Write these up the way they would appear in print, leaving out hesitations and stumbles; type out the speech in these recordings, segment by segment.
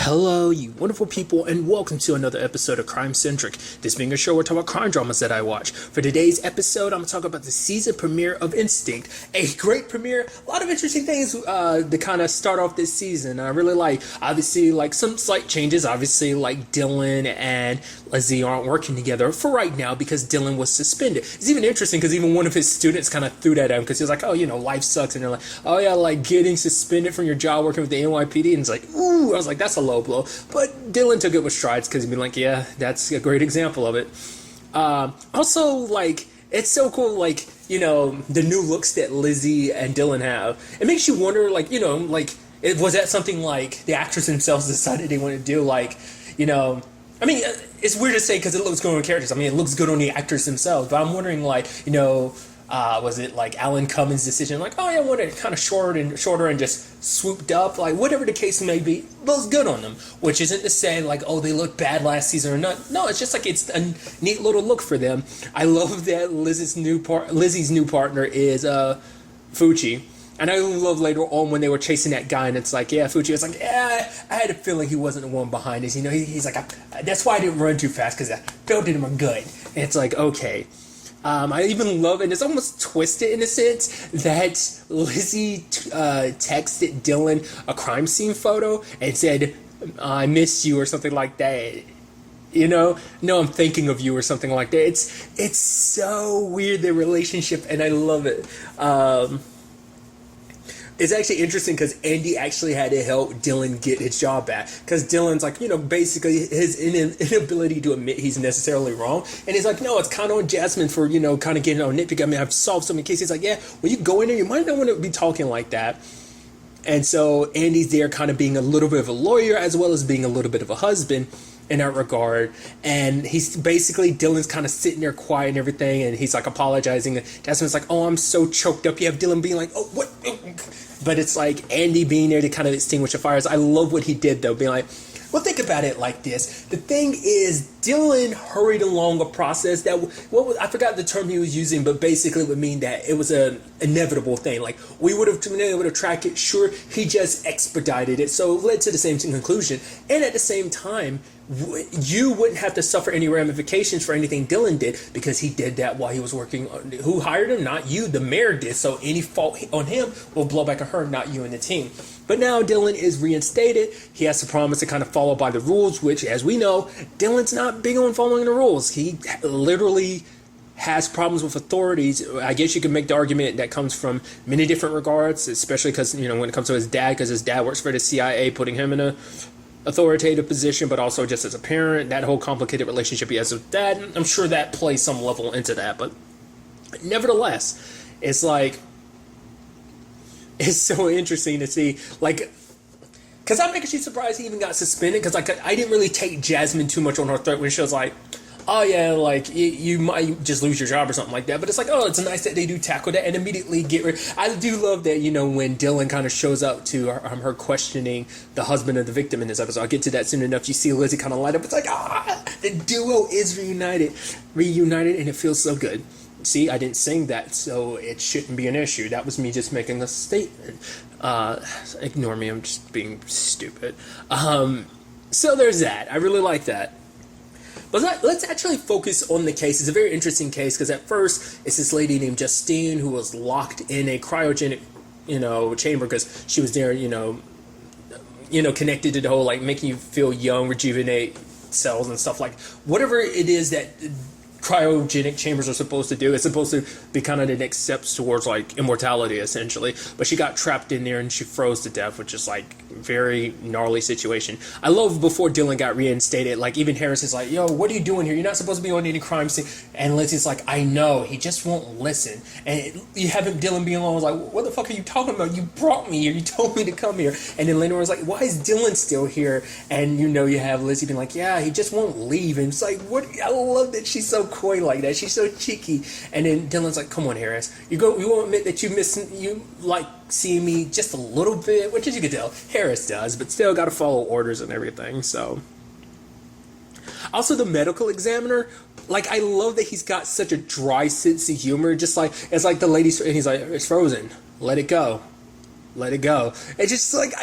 Hello, you wonderful people, and welcome to another episode of Crime Centric. This being a show where I talk about crime dramas that I watch. For today's episode, I'm going to talk about the season premiere of Instinct. A great premiere, a lot of interesting things to kind of start off this season. I really like, obviously, like some slight changes. Obviously, like Dylan and Lizzie aren't working together for right now because Dylan was suspended. It's even interesting because even one of his students kind of threw that at him because he was like, oh, you know, life sucks. And they're like, oh yeah, like getting suspended from your job working with the NYPD. And it's like, ooh, I was like, that's a low blow. But Dylan took it with strides because he'd been like, yeah, that's a great example of it. Also, like, it's so cool, like, you know, the new looks that Lizzie and Dylan have. It makes you wonder, like, you know, like, was that something like the actors themselves decided they wanted to do? Like, you know, I mean, it's weird to say because it looks good on characters. I mean, it looks good on the actors themselves. But I'm wondering, like, you know, was it like Alan Cummins' decision? Like, oh yeah, I want it kind of shorter and just swooped up. Like, whatever the case may be, looks good on them. Which isn't to say like, oh, they look bad last season or not. No, it's just like it's a neat little look for them. I love that Lizzie's new partner is Fucci. And I love later on when they were chasing that guy, and it's like, yeah, Fucci was like, yeah, I had a feeling he wasn't the one behind this. You know, he's like, that's why I didn't run too fast, because I felt it in my gut. And it's like, okay. I even love, and it's almost twisted in a sense, that Lizzie texted Dylan a crime scene photo and said, I miss you, or something like that. You know, no, I'm thinking of you, or something like that. It's so weird, their relationship, and I love it. It's actually interesting because Andy actually had to help Dylan get his job back. Because Dylan's like, you know, basically his inability to admit he's necessarily wrong. And he's like, no, it's kind of on Jasmine for, you know, kind of getting on nitpick. I mean, I've solved so many cases. He's like, yeah, when you go in there, you might not want to be talking like that. And so Andy's there kind of being a little bit of a lawyer as well as being a little bit of a husband in that regard. And he's basically, Dylan's kind of sitting there quiet and everything. And he's like apologizing. And Jasmine's like, oh, I'm so choked up. You have Dylan being like, oh, what? But it's like Andy being there to kind of extinguish the fires. I love what he did, though, being like, well, think about it like this. The thing is, Dylan hurried along a process that, I forgot the term he was using, but basically it would mean that it was an inevitable thing. Like, we would have been able to track it. Sure, he just expedited it. So it led to the same conclusion. And at the same time, you wouldn't have to suffer any ramifications for anything Dylan did because he did that while he was working. Who hired him? Not you. The mayor did. So any fault on him will blow back on her, not you and the team. But now Dylan is reinstated. He has to promise to kind of follow by the rules, which, as we know, Dylan's not big on following the rules. He literally has problems with authorities. I guess you could make the argument that comes from many different regards, especially because, you know, when it comes to his dad, because his dad works for the CIA, putting him in a authoritative position, but also just as a parent, that whole complicated relationship he has with dad. I'm sure that plays some level into that, but nevertheless, it's like, it's so interesting to see, like, because I'm actually surprised he even got suspended, because like I didn't really take Jasmine too much on her threat when she was like, oh yeah, like you might just lose your job or something like that. But it's like, oh, it's nice that they do tackle that and immediately get rid. I do love that, you know, when Dylan kind of shows up to her questioning the husband of the victim in this episode. I'll get to that soon enough. You see Lizzie kind of light up. It's like, the duo is reunited, and it feels so good. See, I didn't sing that, so it shouldn't be an issue. That was me just making a statement. Ignore me, I'm just being stupid. So there's that. I really like that. But let's actually focus on the case. It's a very interesting case because at first it's this lady named Justine who was locked in a cryogenic, you know, chamber because she was there, you know, connected to the whole like making you feel young, rejuvenate cells and stuff, like whatever it is that cryogenic chambers are supposed to do. It's supposed to be kind of the next steps towards like immortality essentially, but she got trapped in there and she froze to death, which is like very gnarly situation. I love before Dylan got reinstated, like even Harris is like, yo, what are you doing here? You're not supposed to be on any crime scene. And Lizzie's like, I know, he just won't listen. And you have him, Dylan being alone, like, what the fuck are you talking about? You brought me here, you told me to come here. And then later on, was like, why is Dylan still here? And you know, you have Lizzie being like, yeah, he just won't leave. And it's like, what? I love that she's so coy like that. She's so cheeky. And then Dylan's like, come on, Harris, you won't admit that you like seeing me just a little bit, which as you can tell, Harris does, but still got to follow orders and everything. So also the medical examiner, like I love that he's got such a dry sense of humor. Just like it's like the lady, and he's like, it's frozen, let it go. It's just like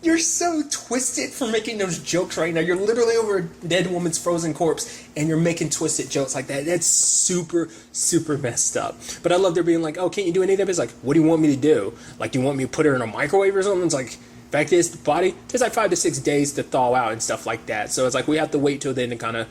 You're so twisted for making those jokes right now. You're literally over a dead woman's frozen corpse and you're making twisted jokes like that. That's super, super messed up. But I love there being like, oh, can't you do any of that? It's like, what do you want me to do? Like, do you want me to put her in a microwave or something? It's like, fact is, the body takes like 5 to 6 days to thaw out and stuff like that. So it's like we have to wait till then to kind of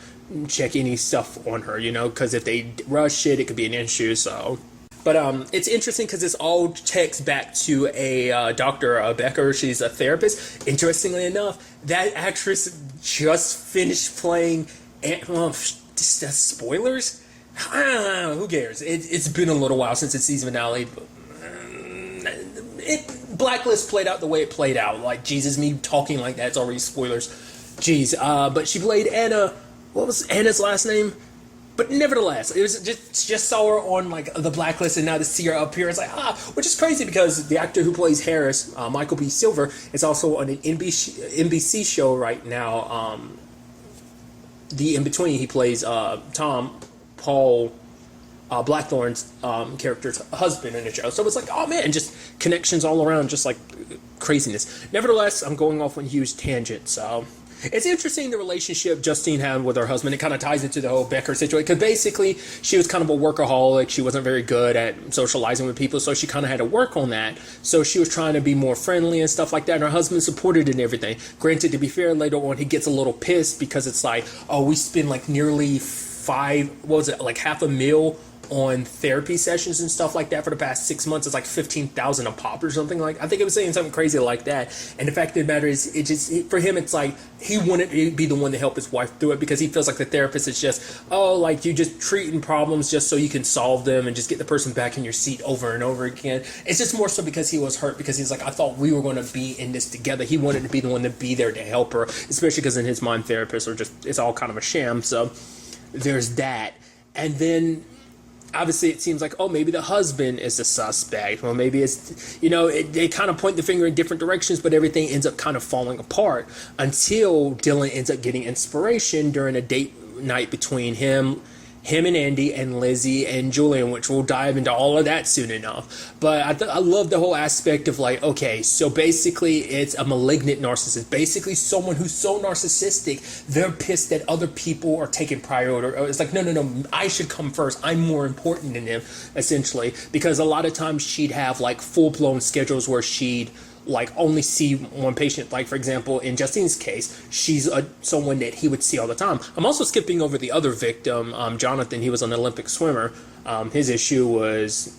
check any stuff on her, because if they rush it, it could be an issue. So. But it's interesting because this all checks back to a Dr. Becker. She's a therapist. Interestingly enough, that actress just finished playing. Spoilers? Who cares? It's been a little while since its season finale. Blacklist played out the way it played out. Like, Jesus, me talking like that, it's already spoilers. Jeez. But she played Anna. What was Anna's last name? But nevertheless, it was just saw her on like the Blacklist, and now to see her up here, it's like which is crazy because the actor who plays Harris, Michael B. Silver, is also on an NBC show right now. The In Between, he plays Tom Paul Blackthorne's character's husband in the show. So it's like, oh man, just connections all around, just like craziness. Nevertheless, I'm going off on a huge tangent, so. It's interesting the relationship Justine had with her husband. It kind of ties into the whole Becker situation because basically she was kind of a workaholic. She wasn't very good at socializing with people, so she kind of had to work on that. So she was trying to be more friendly and stuff like that, and her husband supported it and everything. Granted, to be fair, later on he gets a little pissed because it's like, oh, we spend like nearly half a mil on therapy sessions and stuff like that for the past 6 months. It's like $15,000 a pop or something. Like, I think it was saying something crazy like that. And the fact of the matter is, for him, it's like he wanted to be the one to help his wife through it because he feels like the therapist is just, like you just treating problems just so you can solve them and just get the person back in your seat over and over again. It's just more so because he was hurt, because he's like, I thought we were going to be in this together. He wanted to be the one to be there to help her, especially because in his mind, therapists are just, it's all kind of a sham. So there's that. And then obviously it seems like, oh, maybe the husband is the suspect. Well, maybe it's, they kind of point the finger in different directions, but everything ends up kind of falling apart until Dylan ends up getting inspiration during a date night between him and Andy and Lizzie and Julian, which we'll dive into all of that soon enough. But I love the whole aspect of like, okay, so basically it's a malignant narcissist. Basically someone who's so narcissistic, they're pissed that other people are taking priority. It's like, no, I should come first. I'm more important than him, essentially. Because a lot of times she'd have like full-blown schedules where she'd like only see one patient. Like, for example, in Justine's case, she's someone that he would see all the time. I'm also skipping over the other victim, Jonathan. He was an Olympic swimmer. His issue was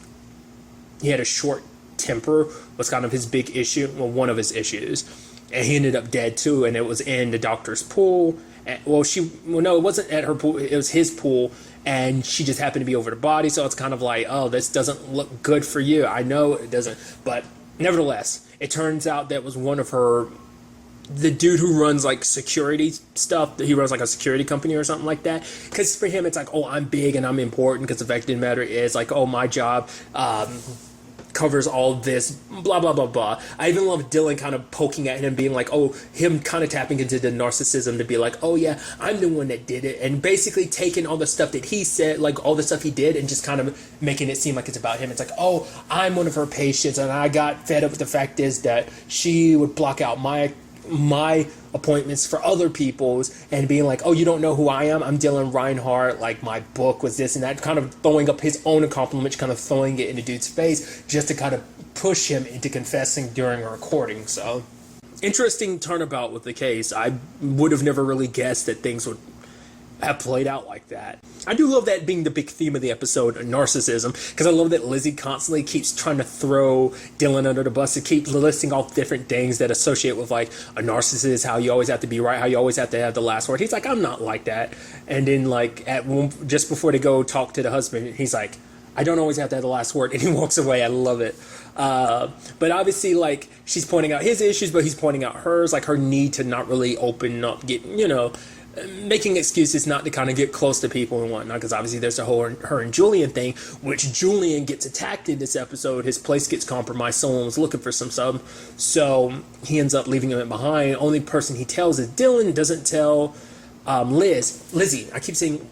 he had a short temper, was kind of his big issue, well, one of his issues. And he ended up dead too, and it was in the doctor's pool. It wasn't at her pool, it was his pool, and she just happened to be over the body, so it's kind of like, oh, this doesn't look good for you. I know it doesn't, but nevertheless, it turns out that was one of the dude who runs like security stuff, he runs like a security company or something like that. Because for him, it's like, oh, I'm big and I'm important, because the fact of the matter is like, oh, my job covers all this, blah, blah, blah, blah. I even love Dylan kind of poking at him, being like, oh, him kind of tapping into the narcissism to be like, oh yeah, I'm the one that did it. And basically taking all the stuff that he said, like all the stuff he did, and just kind of making it seem like it's about him. It's like, oh, I'm one of her patients, and I got fed up with the fact is that she would block out my appointments for other people's, and being like, oh, you don't know who I am? I'm Dylan Reinhardt, like my book was this and that, kind of throwing up his own accomplishments, kind of throwing it in the dude's face just to kind of push him into confessing during a recording. So interesting turnabout with the case. I would have never really guessed that things would have played out like that. I do love that being the big theme of the episode, narcissism, because I love that Lizzie constantly keeps trying to throw Dylan under the bus to keep listing all different things that associate with like a narcissist, how you always have to be right, how you always have to have the last word. He's like, I'm not like that. And then like just before they go talk to the husband, he's like, I don't always have to have the last word, and he walks away. I love it. But obviously, like, she's pointing out his issues, but he's pointing out hers, like her need to not really open up, making excuses not to kind of get close to people and whatnot, because obviously there's a whole her and Julian thing, which Julian gets attacked in this episode. His place gets compromised. Someone was looking for some sub, so he ends up leaving him behind. Only person he tells is Dylan. Doesn't tell Lizzie. I keep saying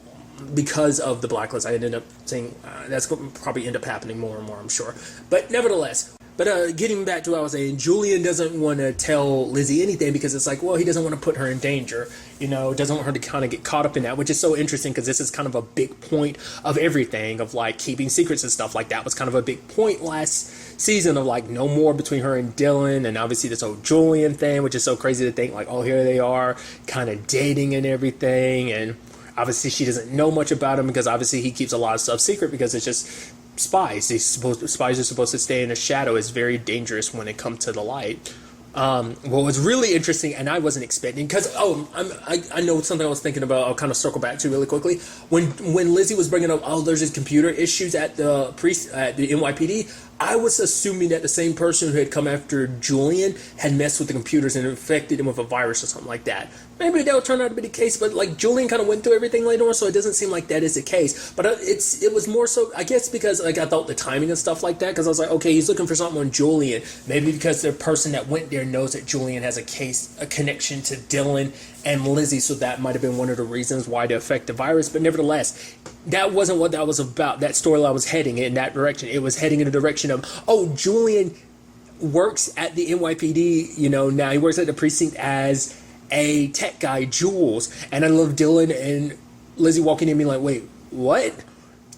because of the blacklist. I ended up saying that's going to probably end up happening more and more, I'm sure. But nevertheless, But getting back to what I was saying, Julian doesn't want to tell Lizzie anything because it's like, well, he doesn't want to put her in danger. Doesn't want her to kind of get caught up in that, which is so interesting because this is kind of a big point of everything, of like keeping secrets and stuff like that was kind of a big point last season of like no more between her and Dylan, and obviously this whole Julian thing, which is so crazy to think like, oh, here they are kind of dating and everything, and obviously she doesn't know much about him because obviously he keeps a lot of stuff secret because it's just spies. Spies are supposed to stay in the shadow. It's very dangerous when they come to the light. What was really interesting, and I wasn't expecting, because I know something I was thinking about. I'll kind of circle back to really quickly. When Lizzie was bringing up, there's just computer issues at the NYPD. I was assuming that the same person who had come after Julian had messed with the computers and infected him with a virus or something like that. Maybe that will turn out to be the case, but like Julian kind of went through everything later on, so it doesn't seem like that is the case. But it was more so, I guess, because like I thought the timing and stuff like that, because I was like, okay, he's looking for something on Julian. Maybe because the person that went there knows that Julian has a connection to Dylan and Lizzie, so that might have been one of the reasons why to affect the virus. But nevertheless, that wasn't what that was about. That storyline was heading in that direction. It was heading in the direction of, Julian works at the NYPD, now he works at the precinct as a tech guy, Jules. And I love Dylan and Lizzie walking in and being like, wait, what?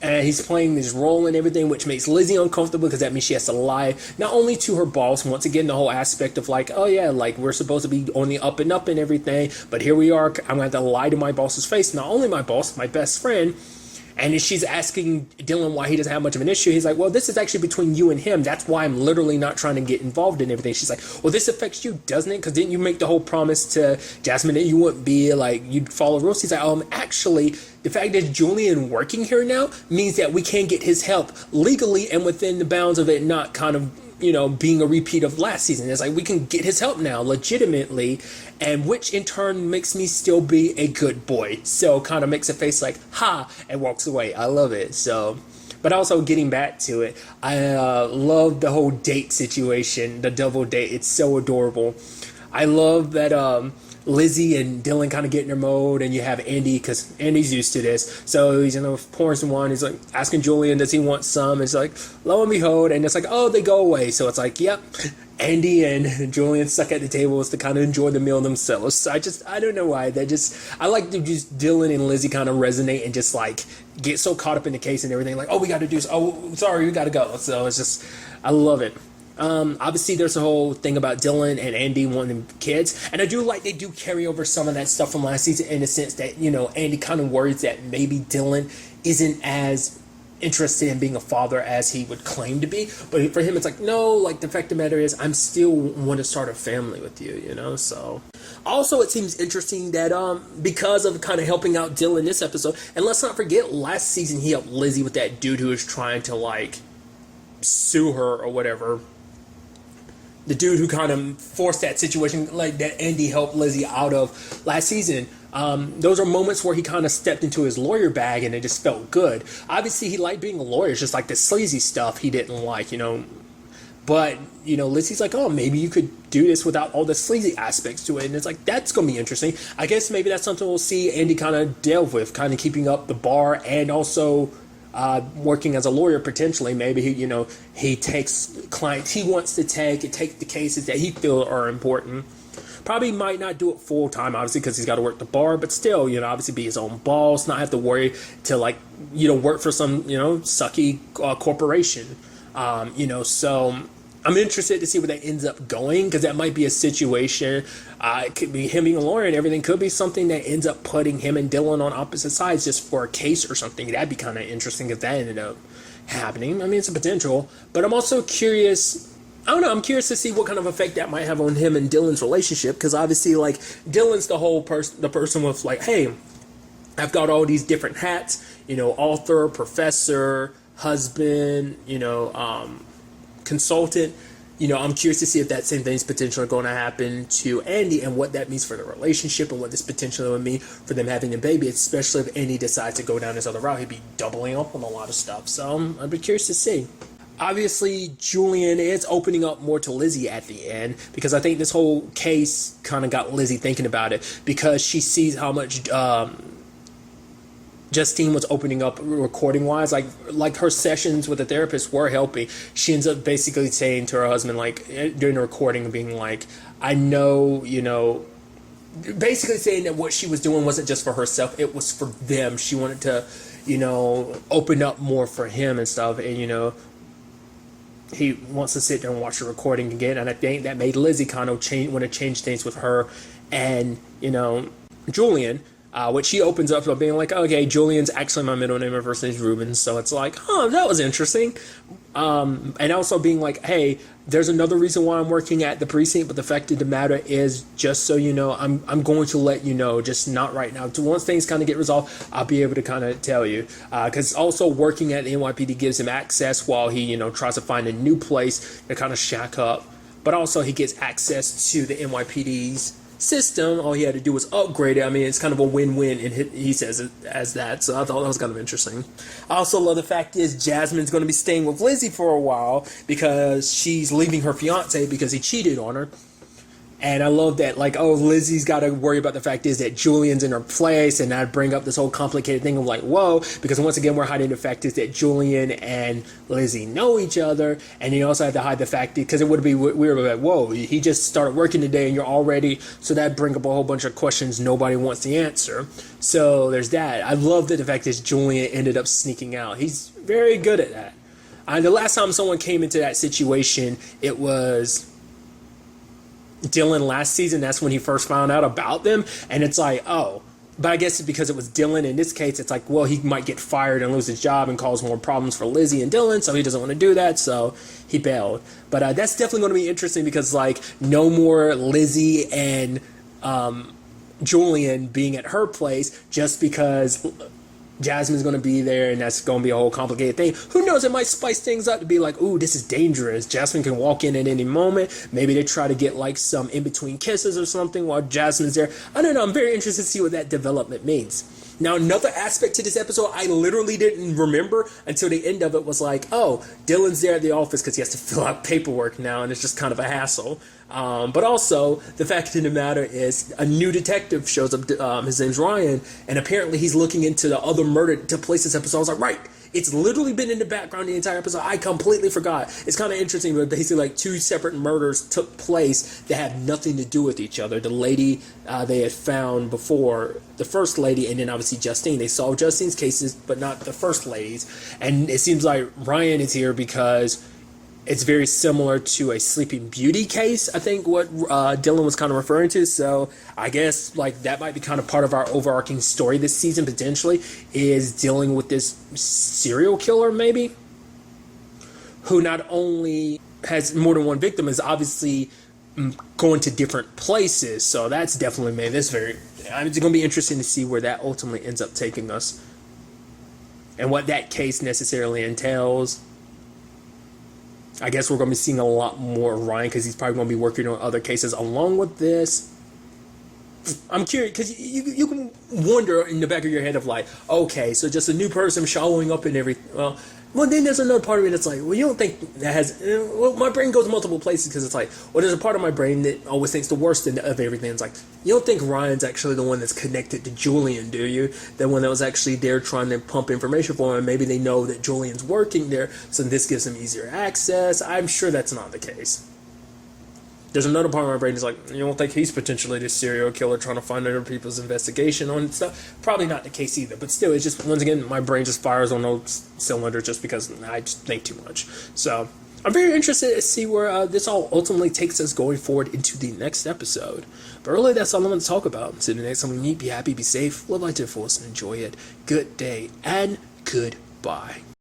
And he's playing this role and everything, which makes Lizzie uncomfortable because that means she has to lie not only to her boss, once again, the whole aspect of like, oh yeah, like we're supposed to be on the up and up and everything, but here we are, I'm going to have to lie to my boss's face. Not only my boss, my best friend. And she's asking Dylan why he doesn't have much of an issue. He's like, well, this is actually between you and him. That's why I'm literally not trying to get involved in everything. She's like, well, this affects you, doesn't it? Because didn't you make the whole promise to Jasmine that you wouldn't be like, you'd follow rules? He's like, actually, the fact that Julian working here now means that we can get his help legally and within the bounds of it not kind of, being a repeat of last season. It's like we can get his help now legitimately, and which in turn makes me still be a good boy. So kind of makes a face like, ha, and walks away. I love it. So, but also getting back to it, I love the whole date situation, the double date. It's so adorable. I love that Lizzie and Dylan kind of get in their mode, and you have Andy, because Andy's used to this, so he's pouring some wine. He's like asking Julian, does he want some? It's like, lo and behold, and it's like, oh, they go away. So it's like, yep, Andy and Julian stuck at the tables to kind of enjoy the meal themselves. So I don't know why, I like to just Dylan and Lizzie kind of resonate and just like get so caught up in the case and everything, like, oh, we got to do, oh, sorry, we got to go. So it's just, I love it. Obviously there's a whole thing about Dylan and Andy wanting kids, and I do like they do carry over some of that stuff from last season in the sense that, Andy kind of worries that maybe Dylan isn't as interested in being a father as he would claim to be, but for him it's like, no, like the fact of the matter is I'm still want to start a family with you, so. Also, it seems interesting that because of kind of helping out Dylan this episode, and let's not forget last season he helped Lizzie with that dude who was trying to like sue her or whatever. The dude who kind of forced that situation, like that Andy helped Lizzie out of last season. Those are moments where he kind of stepped into his lawyer bag and it just felt good. Obviously, he liked being a lawyer. It's just like the sleazy stuff he didn't like, But, Lizzie's like, oh, maybe you could do this without all the sleazy aspects to it. And it's like, that's going to be interesting. I guess maybe that's something we'll see Andy kind of delve with, kind of keeping up the bar and also working as a lawyer potentially. Maybe he takes clients he wants to take the cases that he feels are important. Probably might not do it full time, obviously, because he's got to work the bar, but still, obviously be his own boss, not have to worry to work for some sucky corporation. So I'm interested to see where that ends up going, because that might be a situation. It could be him being a lawyer and everything. Could be something that ends up putting him and Dylan on opposite sides just for a case or something. That'd be kind of interesting if that ended up happening. I mean, it's a potential, but I'm also curious. I don't know. I'm curious to see what kind of effect that might have on him and Dylan's relationship, because obviously, like, Dylan's the person with like, hey, I've got all these different hats. Author, professor, husband. Consultant. I'm curious to see if that same thing is potentially going to happen to Andy and what that means for the relationship and what this potentially would mean for them having a baby, especially if Andy decides to go down this other route. He'd be doubling up on a lot of stuff. So I'd be curious to see. Obviously, Julian is opening up more to Lizzie at the end, because I think this whole case kind of got Lizzie thinking about it, because she sees how much Justine was opening up recording wise, like her sessions with the therapist were helping. She ends up basically saying to her husband, like during the recording, being like, I know, basically saying that what she was doing wasn't just for herself, it was for them. She wanted to, open up more for him and stuff. And, he wants to sit there and watch the recording again. And I think that made Lizzie kind of want to change things with her and, Julian. Which he opens up by being like, okay, Julian's actually my middle name, my first name's Ruben. So it's like, that was interesting. And also being like, hey, there's another reason why I'm working at the precinct, but the fact of the matter is, just so you know, I'm going to let you know, just not right now. Once things kind of get resolved, I'll be able to kind of tell you. Because also working at the NYPD gives him access while he, tries to find a new place to kind of shack up. But also he gets access to the NYPD's system. All he had to do was upgrade it. I mean, it's kind of a win-win, and he says it as that. So I thought that was kind of interesting. I also love the fact is Jasmine's going to be staying with Lizzie for a while because she's leaving her fiance because he cheated on her. And I love that, like, Lizzie's got to worry about the fact is that Julian's in her place, and I'd bring up this whole complicated thing of like, whoa, because once again, we're hiding the fact is that Julian and Lizzie know each other, and you also have to hide the fact because it would be weird, like, whoa, he just started working today and you're already, so that'd bring up a whole bunch of questions nobody wants to answer. So there's that. I love that the fact is Julian ended up sneaking out. He's very good at that. And the last time someone came into that situation, it was Dylan last season. That's when he first found out about them, and it's like, but I guess it's because it was Dylan. In this case, it's like, well, he might get fired and lose his job and cause more problems for Lizzie and Dylan, so he doesn't want to do that, so he bailed. But that's definitely going to be interesting because, like, no more Lizzie and Julian being at her place just because Jasmine's going to be there, and that's going to be a whole complicated thing. Who knows? It might spice things up to be like, ooh, this is dangerous. Jasmine can walk in at any moment. Maybe they try to get like some in-between kisses or something while Jasmine's there. I don't know. I'm very interested to see what that development means. Now, another aspect to this episode I literally didn't remember until the end of it was like, Dylan's there at the office because he has to fill out paperwork now, and it's just kind of a hassle. But also, the fact of the matter is, a new detective shows up. His name's Ryan, and apparently he's looking into the other murder to place this episode. I was like, right. It's literally been in the background the entire episode. I completely forgot. It's kind of interesting, but basically like two separate murders took place that had nothing to do with each other. The lady they had found before, the first lady, and then obviously Justine. They solved Justine's cases, but not the first lady's. And it seems like Ryan is here because it's very similar to a Sleeping Beauty case, I think what Dylan was kind of referring to. So I guess like that might be kind of part of our overarching story this season potentially, is dealing with this serial killer maybe, who not only has more than one victim, is obviously going to different places. So that's definitely made this very, it's going to be interesting to see where that ultimately ends up taking us and what that case necessarily entails. I guess we're going to be seeing a lot more of Ryan because he's probably going to be working on other cases along with this. I'm curious because you can wonder in the back of your head of like, okay, so just a new person showing up in everything. Well, then there's another part of me that's like, well, you don't think that has... Well, my brain goes multiple places because it's like, well, there's a part of my brain that always thinks the worst of everything. It's like, you don't think Ryan's actually the one that's connected to Julian, do you? The one that was actually there trying to pump information for him. Maybe they know that Julian's working there, so this gives them easier access. I'm sure that's not the case. There's another part of my brain that's like, you don't think he's potentially the serial killer trying to find other people's investigation on stuff? Probably not the case either. But still, it's just, once again, my brain just fires on those cylinders just because I just think too much. So I'm very interested to see where this all ultimately takes us going forward into the next episode. But really, that's all I'm going to talk about. So the next time we meet, be happy, be safe, live life to the fullest, and enjoy it. Good day, and goodbye.